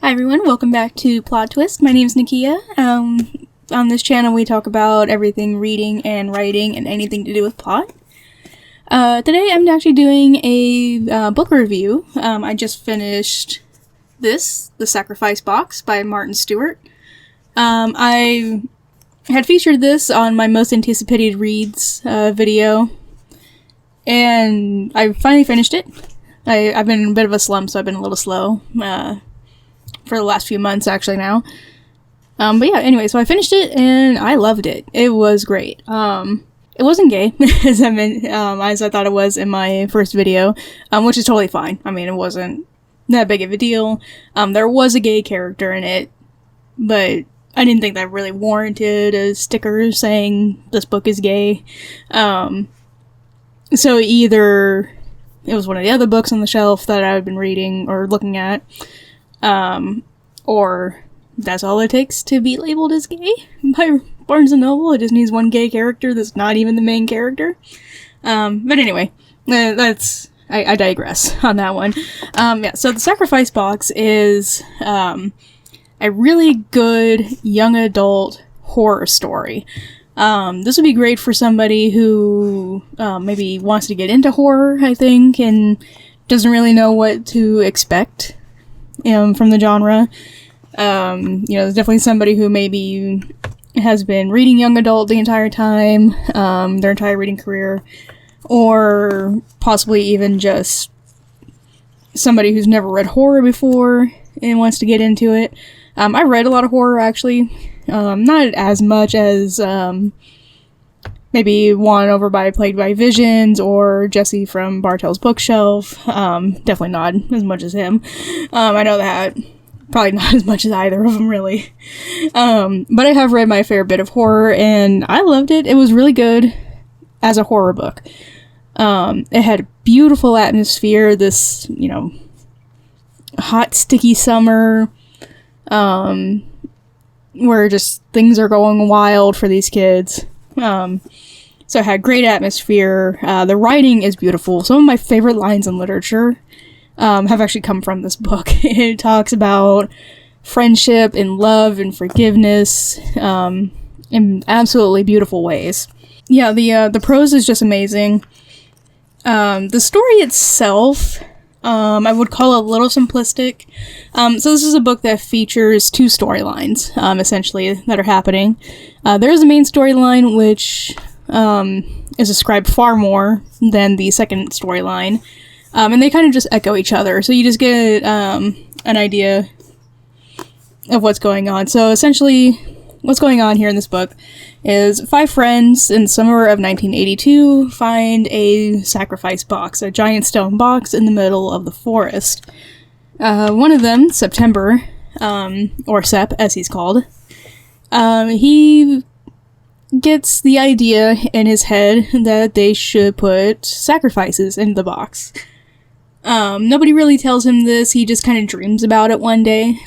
Hi everyone, welcome back to Plot Twist. My name's Nakia. On this channel we talk about everything reading and writing and anything to do with plot. Today I'm actually doing a book review. I just finished this, The Sacrifice Box by Martin Stewart. I had featured this on my most anticipated reads video, and I finally finished it. I've been in a bit of a slump, so I've been a little slow for the last few months actually now. But yeah, anyway, so I finished it and I loved it. It was great. It wasn't gay as I thought it was in my first video, which is totally fine. I mean, it wasn't that big of a deal. There was a gay character in it, but I didn't think that really warranted a sticker saying this book is gay. So either it was one of the other books on the shelf that I've been reading or looking at, or that's all it takes to be labeled as gay by Barnes & Noble. It just needs one gay character that's not even the main character. But anyway, I digress on that one. Yeah, so The Sacrifice Box is a really good young adult horror story. This would be great for somebody who maybe wants to get into horror, I think, and doesn't really know what to expect from the genre. There's definitely somebody who maybe has been reading young adult the entire time, their entire reading career, or possibly even just somebody who's never read horror before and wants to get into it. I read a lot of horror, actually. Not as much as maybe Won Over by Plagued by Visions or Jesse from Bartell's Bookshelf. Definitely not as much as him. I know that. Probably not as much as either of them, really. But I have read my fair bit of horror, and I loved it. It was really good as a horror book. It had a beautiful atmosphere, this, hot, sticky summer, where just things are going wild for these kids. So it had great atmosphere. The writing is beautiful. Some of my favorite lines in literature have actually come from this book. It talks about friendship and love and forgiveness in absolutely beautiful ways. Yeah, the prose is just amazing. The story itself, I would call it a little simplistic. So this is a book that features two storylines, essentially, that are happening. There is a main storyline, which is described far more than the second storyline. And they kind of just echo each other, so you just get an idea of what's going on. So essentially, what's going on here in this book is 5 friends in the summer of 1982 find a sacrifice box, a giant stone box in the middle of the forest. One of them, September, or Sep, as he's called, he gets the idea in his head that they should put sacrifices in the box. Nobody really tells him this, he just kind of dreams about it one day.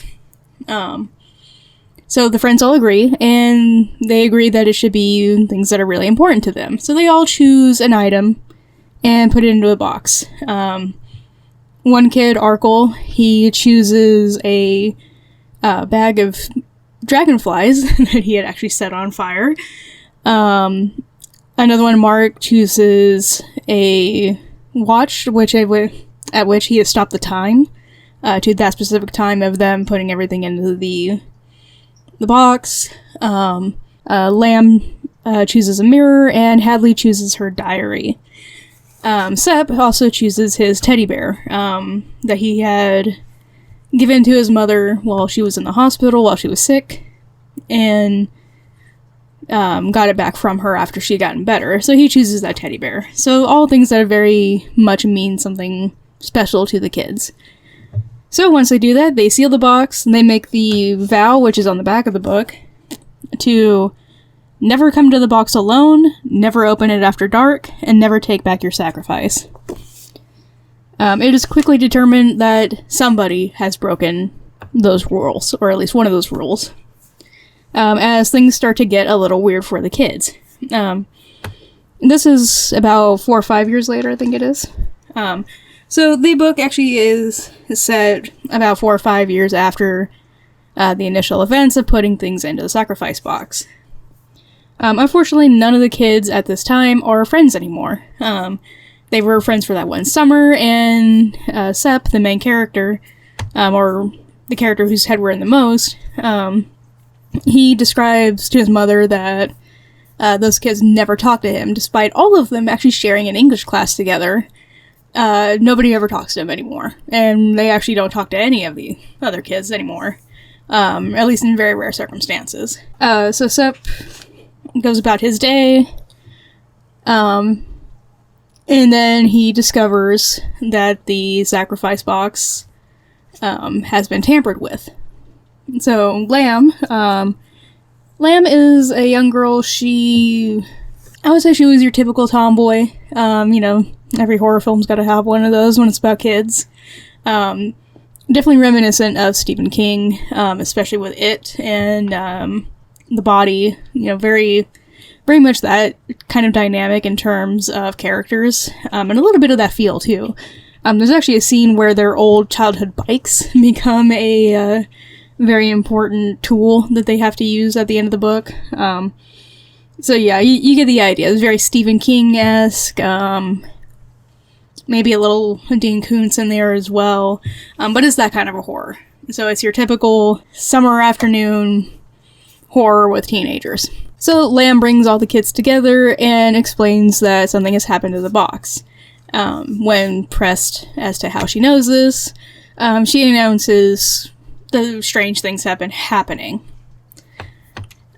So the friends all agree, and they agree that it should be things that are really important to them. So they all choose an item and put it into a box. One kid, Arkle, he chooses a bag of dragonflies that he had actually set on fire. Another one, Mark, chooses a watch, at which he has stopped the time to that specific time of them putting everything into the box. Lamb chooses a mirror, and Hadley chooses her diary. Sep also chooses his teddy bear that he had given to his mother while she was in the hospital, while she was sick, and got it back from her after she had gotten better. So he chooses that teddy bear. So all things that very much mean something special to the kids. So once they do that, they seal the box, and they make the vow, which is on the back of the book, to never come to the box alone, never open it after dark, and never take back your sacrifice. It is quickly determined that somebody has broken those rules, or at least one of those rules, as things start to get a little weird for the kids. This is about 4 or 5 years later, I think it is. So the book actually is set about 4 or 5 years after the initial events of putting things into the sacrifice box. Unfortunately, none of the kids at this time are friends anymore. They were friends for that one summer, and Sepp, the main character, or the character whose head we're in the most, he describes to his mother that those kids never talk to him, despite all of them actually sharing an English class together. Nobody ever talks to him anymore, and they actually don't talk to any of the other kids anymore, at least in very rare circumstances. So Sepp goes about his day, and then he discovers that the sacrifice box has been tampered with. So Lamb is a young girl. I would say she was your typical tomboy. Every horror film's got to have one of those when it's about kids. Definitely reminiscent of Stephen King, especially with It and The Body. Very, very much that kind of dynamic in terms of characters, and a little bit of that feel too. There's actually a scene where their old childhood bikes become a very important tool that they have to use at the end of the book. So yeah, you get the idea. It's very Stephen King-esque, maybe a little Dean Koontz in there as well, but it's that kind of a horror. So it's your typical summer afternoon horror with teenagers. So Lamb brings all the kids together and explains that something has happened to the box. When pressed as to how she knows this, she announces the strange things have been happening.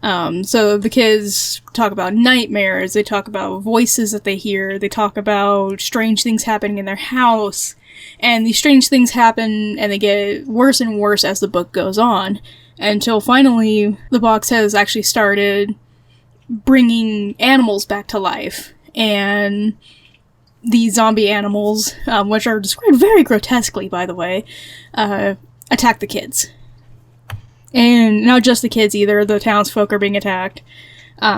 So the kids talk about nightmares, they talk about voices that they hear, they talk about strange things happening in their house, and these strange things happen and they get worse and worse as the book goes on, until finally the box has actually started bringing animals back to life, and these zombie animals, which are described very grotesquely, by the way, attack the kids. And not just the kids either, the townsfolk are being attacked.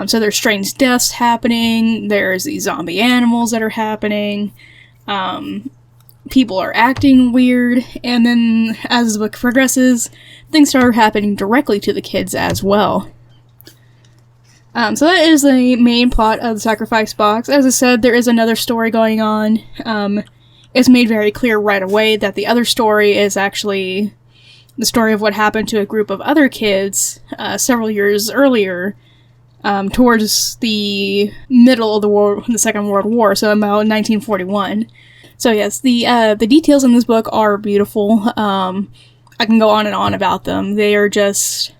So there's strange deaths happening, there's these zombie animals that are happening, people are acting weird, and then as the book progresses, things start happening directly to the kids as well. So that is the main plot of the sacrifice box. As I said, there is another story going on. It's made very clear right away that the other story is actually the story of what happened to a group of other kids several years earlier, towards the middle of the Second World War, so about 1941. So yes, the details in this book are beautiful. I can go on and on about them. They are just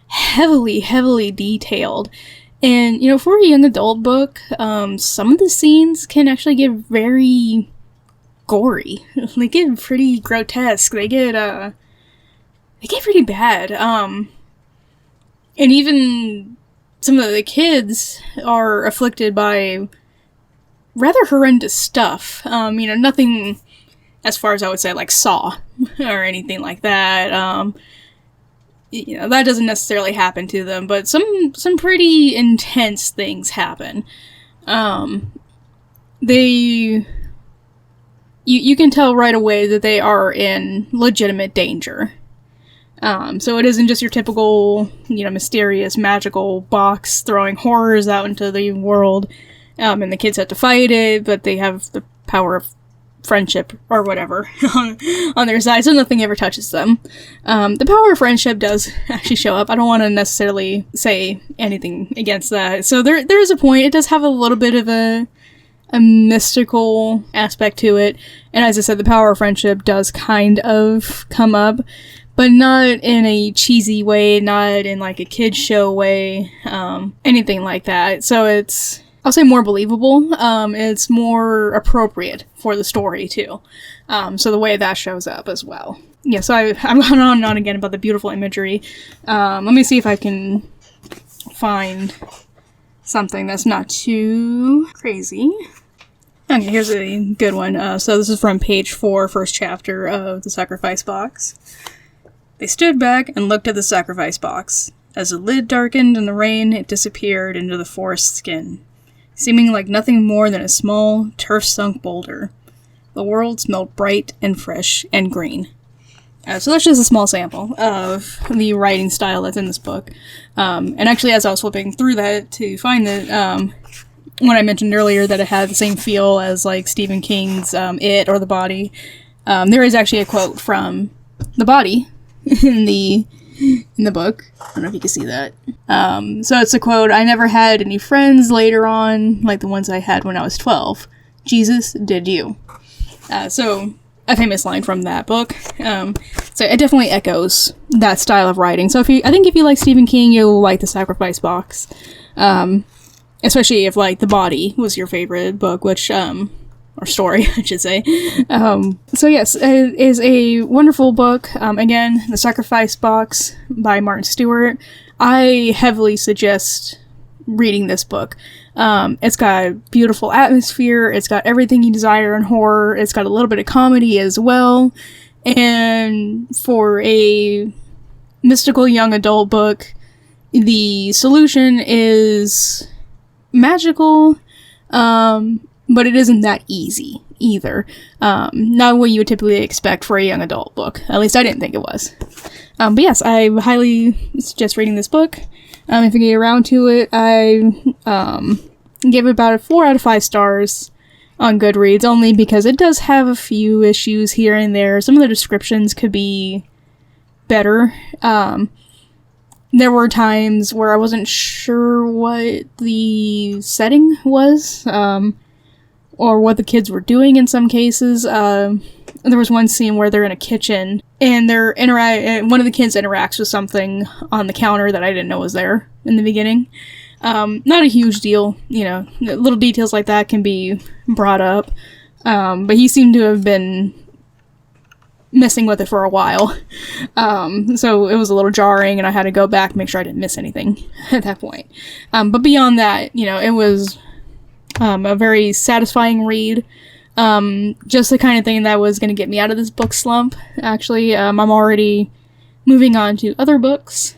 heavily, heavily detailed. And, for a young adult book, some of the scenes can actually get very gory. They get pretty grotesque. They get pretty bad. And even some of the kids are afflicted by rather horrendous stuff. Nothing as far as I would say like Saw or anything like that. That doesn't necessarily happen to them, but some pretty intense things happen. You can tell right away that they are in legitimate danger. So it isn't just your typical, mysterious, magical box throwing horrors out into the world, and the kids have to fight it, but they have the power of friendship or whatever on their side, so nothing ever touches them. The power of friendship does actually show up. I don't want to necessarily say anything against that. So there's a point. It does have a little bit of a mystical aspect to it, and as I said, the power of friendship does kind of come up, but not in a cheesy way, not in like a kid's show way, anything like that. So it's, I'll say, more believable. It's more appropriate for the story too. So the way that shows up as well. Yeah, so I'm going on and on again about the beautiful imagery. Let me see if I can find something that's not too crazy. Okay, here's a good one. So this is from page 4, first chapter of The Sacrifice Box. They stood back and looked at the sacrifice box. As the lid darkened in the rain, it disappeared into the forest skin, seeming like nothing more than a small, turf-sunk boulder. The world smelled bright and fresh and green. So that's just a small sample of the writing style that's in this book. And actually, as I was flipping through that to find it, when I mentioned earlier that it had the same feel as like Stephen King's It or The Body, there is actually a quote from The Body in the book. I don't know if you can see that. So it's a quote, "I never had any friends later on like the ones I had when I was 12. Jesus, did you?" So a famous line from that book. So it definitely echoes that style of writing. So I think if you like Stephen King, you'll like The Sacrifice Box. Especially if like The Body was your favorite book, which, or story, I should say. So yes, it is a wonderful book. Again, The Sacrifice Box by Martin Stewart. I heavily suggest reading this book. It's got beautiful atmosphere, it's got everything you desire in horror, it's got a little bit of comedy as well, and for a mystical young adult book, the solution is magical, but it isn't that easy either. Not what you would typically expect for a young adult book. At least I didn't think it was. But yes, I highly suggest reading this book. If you get around to it, I give it about a 4 out of 5 stars on Goodreads, only because it does have a few issues here and there. Some of the descriptions could be better. There were times where I wasn't sure what the setting was, or what the kids were doing in some cases. There was one scene where they're in a kitchen, and one of the kids interacts with something on the counter that I didn't know was there in the beginning. Not a huge deal, you know, little details like that can be brought up, but he seemed to have been messing with it for a while, so it was a little jarring, and I had to go back and make sure I didn't miss anything at that point. But beyond that, you know, it was a very satisfying read. Just the kind of thing that was going to get me out of this book slump, actually. I'm already moving on to other books.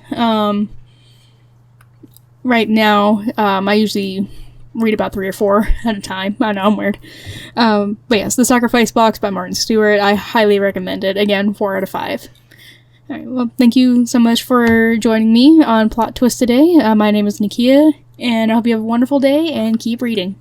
Right now, I usually read about 3 or 4 at a time. I know, I'm weird. But yes, The Sacrifice Box by Martin Stewart. I highly recommend it. Again, 4 out of 5. Alright, well, thank you so much for joining me on Plot Twist today. My name is Nakia, and I hope you have a wonderful day, and keep reading.